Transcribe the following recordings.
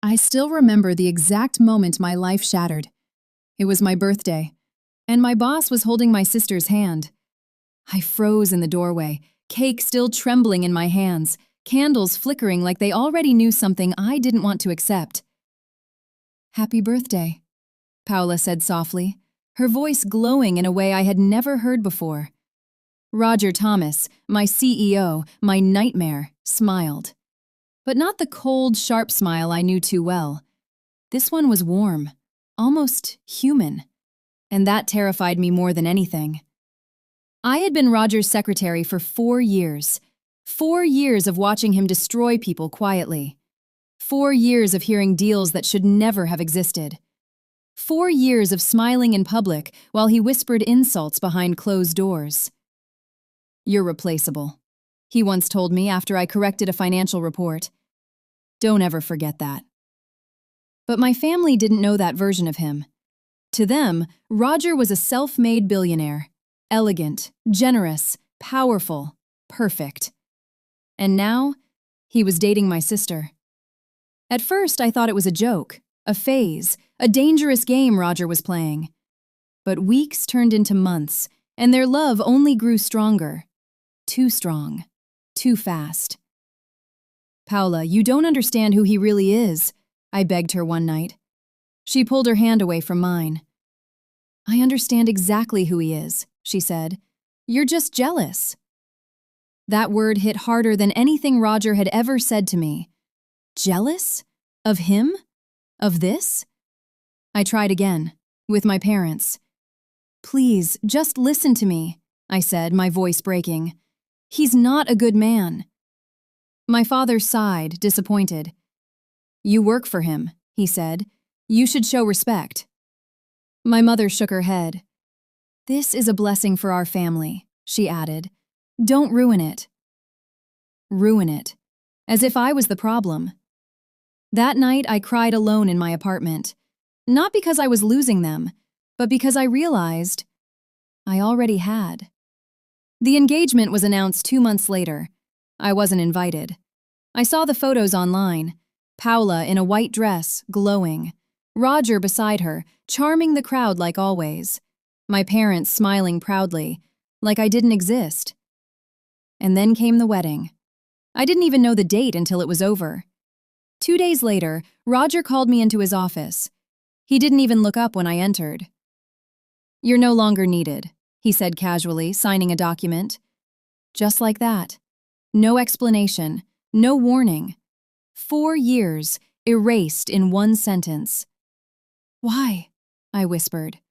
I still remember the exact moment my life shattered. It was my birthday, and my boss was holding my sister's hand. I froze in the doorway, cake still trembling in my hands, candles flickering like they already knew something I didn't want to accept. "Happy birthday," Paula said softly, her voice glowing in a way I had never heard before. Roger Thomas, my CEO, my nightmare, smiled. But not the cold, sharp smile I knew too well. This one was warm, almost human, and that terrified me more than anything. I had been Roger's secretary for 4 years. 4 years of watching him destroy people quietly. 4 years of hearing deals that should never have existed. 4 years of smiling in public while he whispered insults behind closed doors. "You're replaceable," he once told me after I corrected a financial report. Don't ever forget that. But my family didn't know that version of him. To them, Roger was a self-made billionaire. Elegant, generous, powerful, perfect. And now, he was dating my sister. At first, I thought it was a joke, a phase, a dangerous game Roger was playing. But weeks turned into months, and their love only grew stronger. Too strong. Too fast. "Paula, you don't understand who he really is," I begged her one night. She pulled her hand away from mine. "I understand exactly who he is," she said. "You're just jealous." That word hit harder than anything Roger had ever said to me. Jealous? Of him? Of this? I tried again, with my parents. "Please, just listen to me," I said, my voice breaking. "He's not a good man." My father sighed, disappointed. "You work for him," he said. "You should show respect." My mother shook her head. "This is a blessing for our family," she added. "Don't ruin it." Ruin it. As if I was the problem. That night, I cried alone in my apartment. Not because I was losing them, but because I realized I already had. The engagement was announced 2 months later. I wasn't invited. I saw the photos online. Paula in a white dress, glowing. Roger beside her, charming the crowd like always. My parents smiling proudly, like I didn't exist. And then came the wedding. I didn't even know the date until it was over. 2 days later, Roger called me into his office. He didn't even look up when I entered. "You're no longer needed," he said casually, signing a document. Just like that. No explanation, no warning. 4 years, erased in one sentence. "Why?" I whispered.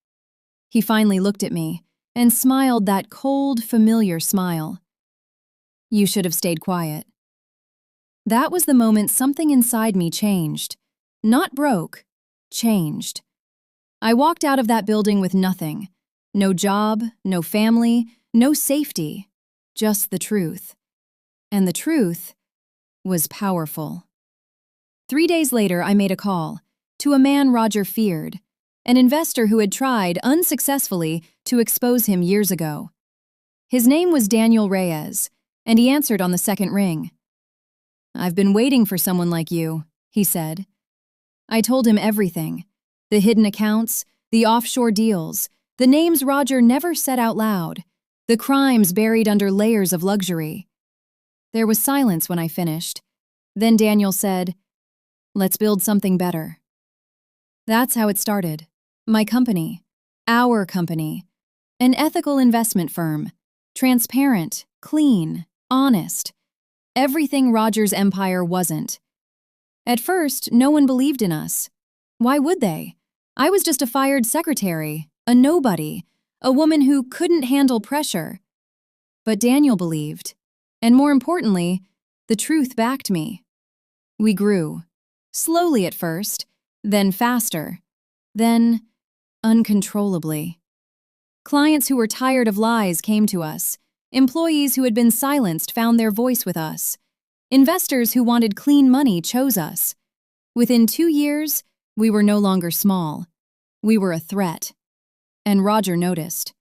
He finally looked at me and smiled that cold, familiar smile. "You should have stayed quiet." That was the moment something inside me changed. Not broke, changed. I walked out of that building with nothing. No job, no family, no safety. Just the truth. And the truth was powerful. 3 days later, I made a call to a man Roger feared, an investor who had tried, unsuccessfully, to expose him years ago. His name was Daniel Reyes, and he answered on the second ring. "I've been waiting for someone like you," he said. I told him everything. The hidden accounts, the offshore deals, the names Roger never said out loud, the crimes buried under layers of luxury. There was silence when I finished. Then Daniel said, "Let's build something better." That's how it started. My company. Our company. An ethical investment firm. Transparent, clean, honest. Everything Roger's empire wasn't. At first, no one believed in us. Why would they? I was just a fired secretary, a nobody, a woman who couldn't handle pressure. But Daniel believed. And more importantly, the truth backed me. We grew. Slowly at first, then faster, then uncontrollably. Clients who were tired of lies came to us. Employees who had been silenced found their voice with us. Investors who wanted clean money chose us. Within 2 years, we were no longer small. We were a threat. And Roger noticed.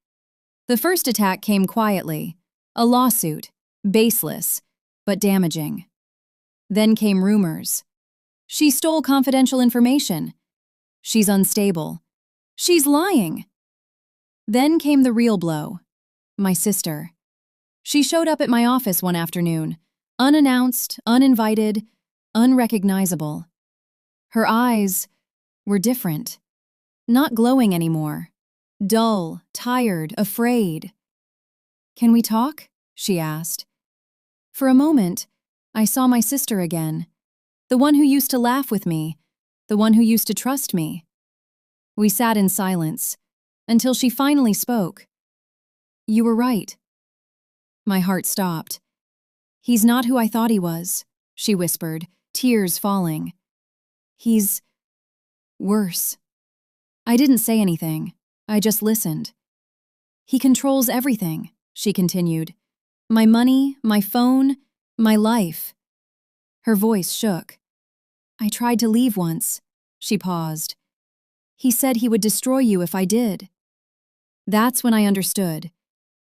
The first attack came quietly. A lawsuit, baseless, but damaging. Then came rumors. She stole confidential information. She's unstable. She's lying. Then came the real blow. My sister. She showed up at my office one afternoon, unannounced, uninvited, unrecognizable. Her eyes were different, not glowing anymore, dull, tired, afraid. "Can we talk?" she asked. For a moment, I saw my sister again, the one who used to laugh with me, the one who used to trust me. We sat in silence until she finally spoke. "You were right." My heart stopped. "He's not who I thought he was," she whispered, tears falling. "He's worse." I didn't say anything. I just listened. "He controls everything," she continued. "My money, my phone, my life." Her voice shook. "I tried to leave once." She paused. "He said he would destroy you if I did." That's when I understood.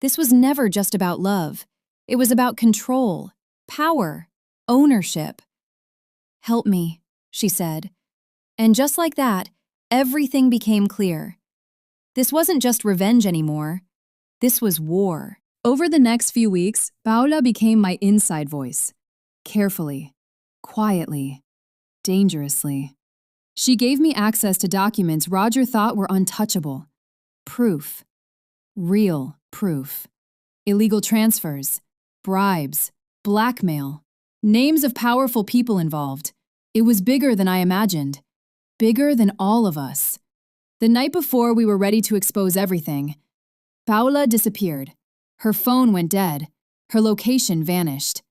This was never just about love. It was about control, power, ownership. "Help me," she said. And just like that, everything became clear. This wasn't just revenge anymore. This was war. Over the next few weeks, Paula became my inside voice. Carefully, quietly, dangerously. She gave me access to documents Roger thought were untouchable. Proof. Real proof. Illegal transfers, bribes, blackmail, names of powerful people involved. It was bigger than I imagined. Bigger than all of us. The night before we were ready to expose everything, Paula disappeared. Her phone went dead. Her location vanished.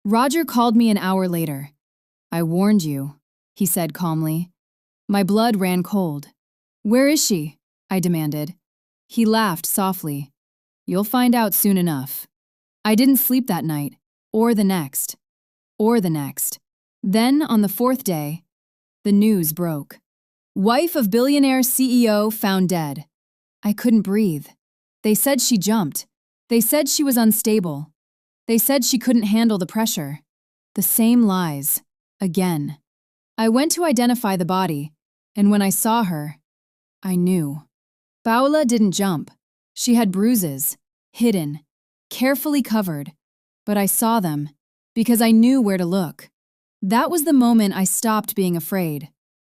Roger called me an hour later. "I warned you," he said calmly. My blood ran cold. "Where is she?" I demanded. He laughed softly. "You'll find out soon enough." I didn't sleep that night, or the next, or the next. Then, on the fourth day, the news broke. Wife of billionaire CEO found dead. I couldn't breathe. They said she jumped. They said she was unstable. They said she couldn't handle the pressure. The same lies. Again. I went to identify the body, and when I saw her, I knew. Paula didn't jump. She had bruises, hidden, carefully covered, but I saw them because I knew where to look. That was the moment I stopped being afraid.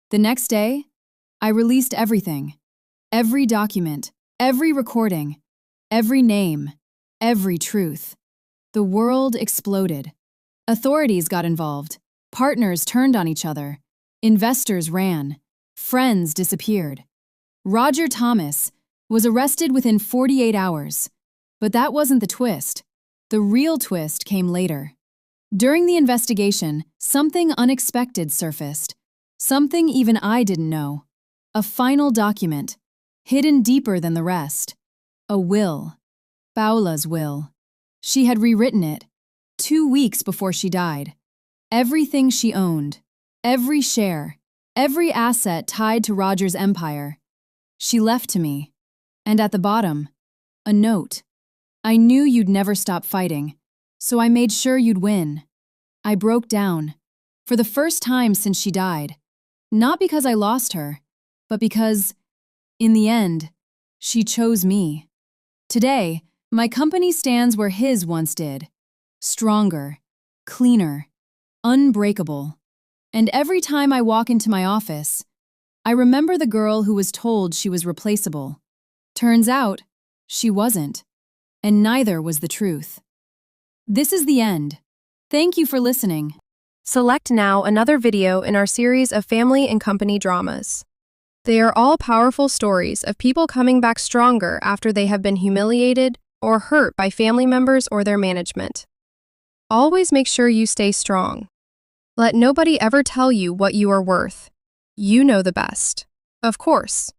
The next day, I released everything. Every document, every recording, every name, every truth. The world exploded. Authorities got involved. Partners turned on each other. Investors ran. Friends disappeared. Roger Thomas was arrested within 48 hours. But that wasn't the twist. The real twist came later. During the investigation, something unexpected surfaced. Something even I didn't know. A final document, hidden deeper than the rest. A will. Paula's will. She had rewritten it 2 weeks before she died. Everything she owned, every share, every asset tied to Roger's empire. She left to me. And at the bottom, a note. "I knew you'd never stop fighting, so I made sure you'd win." I broke down, for the first time since she died. Not because I lost her, but because, in the end, she chose me. Today, my company stands where his once did. Stronger, cleaner, unbreakable. And every time I walk into my office, I remember the girl who was told she was replaceable. Turns out, she wasn't. And neither was the truth. This is the end. Thank you for listening. Select now another video in our series of family and company dramas. They are all powerful stories of people coming back stronger after they have been humiliated or hurt by family members or their management. Always make sure you stay strong. Let nobody ever tell you what you are worth. You know the best. Of course.